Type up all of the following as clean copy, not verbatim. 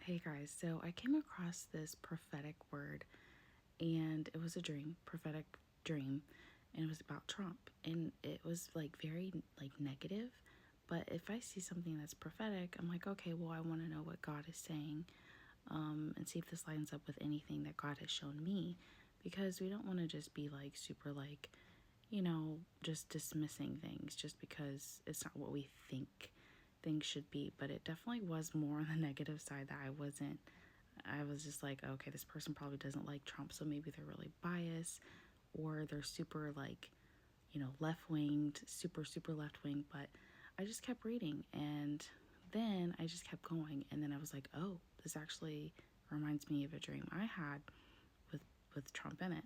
Hey guys, so I came across this prophetic word and it was a dream, prophetic dream, and it was about Trump. And it was like very like negative, but if I see something that's prophetic, I'm like, okay, well, I want to know what God is saying, and see if this lines up with anything that God has shown me, because we don't want to just be like super like, just dismissing things just because it's not what we think things should be. But it definitely was more on the negative side that I was just like, okay, this person probably doesn't like Trump, so maybe they're really biased, or they're super like, left winged, super left wing. But I just kept reading, and then I just kept going, and then I was like, oh, this actually reminds me of a dream I had with Trump in it.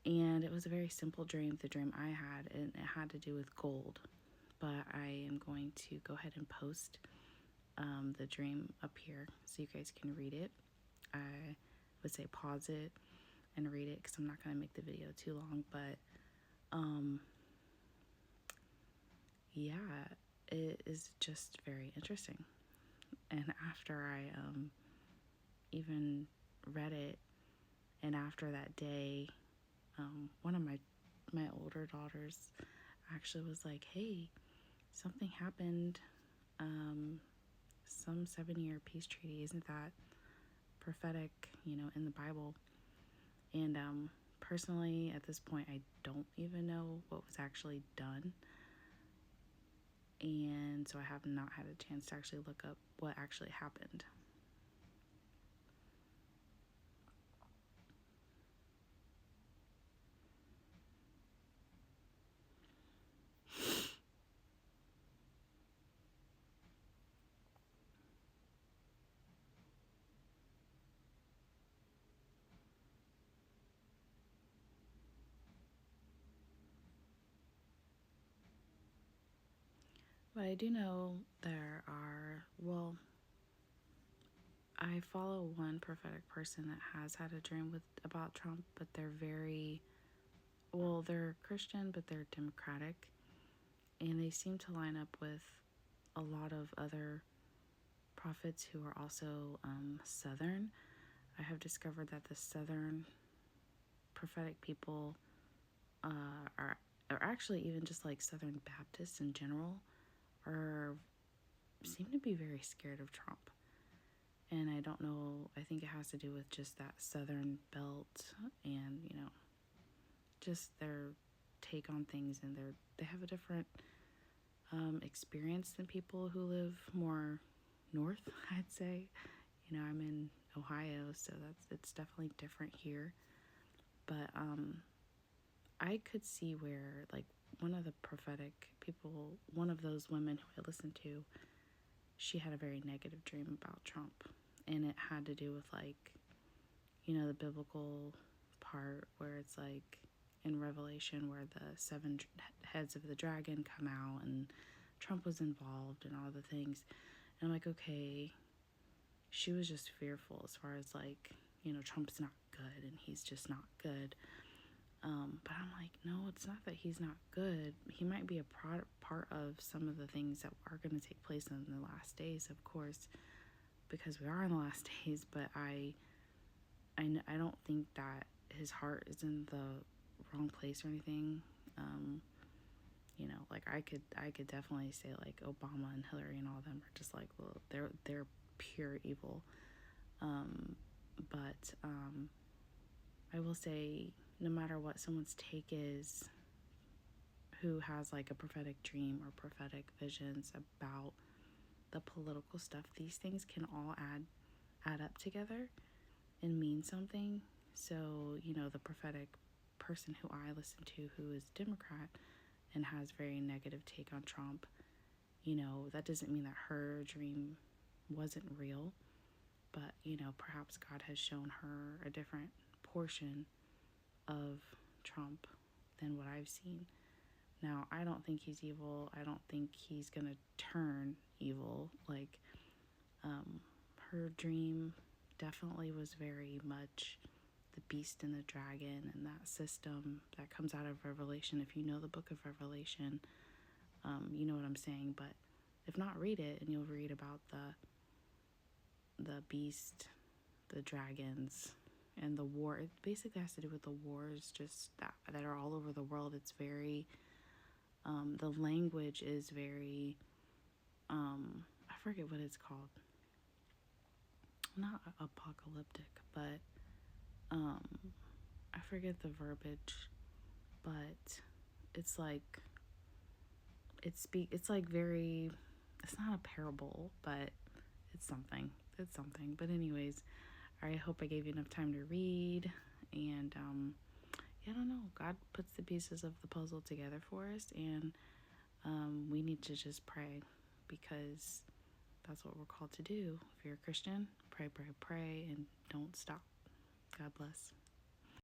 And it was a very simple dream, the dream I had, and it had to do with gold. But I am going to go ahead and post the dream up here so you guys can read it. I would say pause it and read it because I'm not going to make the video too long. But yeah, it is just very interesting. And after I even read it, and after that day, one of my older daughters actually was like, "Hey, something happened. Some 7-year peace treaty. Isn't that prophetic? In the Bible?" And personally, at this point, I don't even know what was actually done. And so I have not had a chance to actually look up what actually happened. But I do know there are, well, I follow one prophetic person that has had a dream about Trump, but they're very, well, they're Christian, but they're Democratic. And they seem to line up with a lot of other prophets who are also Southern. I have discovered that the Southern prophetic people are actually even just like Southern Baptists in general are seem to be very scared of Trump. And I don't know, I think it has to do with just that Southern belt and, just their take on things, and they have a different experience than people who live more north, I'd say. I'm in Ohio, so it's definitely different here. But I could see where, like, one of the prophetic people, one of those women who I listened to, she had a very negative dream about Trump. And it had to do with, like, the biblical part where it's like in Revelation where the 7 heads of the dragon come out and Trump was involved and all the things. And I'm like, okay, she was just fearful as far as like, Trump's not good and he's just not good. But I'm like, no, it's not that he's not good. He might be a part of some of the things that are going to take place in the last days, of course, because we are in the last days. But I don't think that his heart is in the wrong place or anything. Like I could definitely say like Obama and Hillary and all of them are just like, well, they're pure evil. But I will say, no matter what someone's take is, who has like a prophetic dream or prophetic visions about the political stuff, these things can all add up together and mean something. So, the prophetic person who I listen to who is Democrat and has very negative take on Trump, that doesn't mean that her dream wasn't real. But, perhaps God has shown her a different portion of Trump than what I've seen. Now, I don't think he's evil. I don't think he's going to turn evil. Like, her dream definitely was very much the beast and the dragon and that system that comes out of Revelation. If you know the book of Revelation, you know what I'm saying. But if not, read it and you'll read about the beast, the dragons, and the war. It basically has to do with the wars just that are all over the world. It's very, the language is very, I forget what it's called. Not apocalyptic, but um, I forget the verbiage, but it's like it's like very, it's not a parable, but it's something. It's something. But anyways, I hope I gave you enough time to read. And yeah, I don't know. God puts the pieces of the puzzle together for us, and we need to just pray, because that's what we're called to do. If you're a Christian, pray, pray, pray, and don't stop. God bless.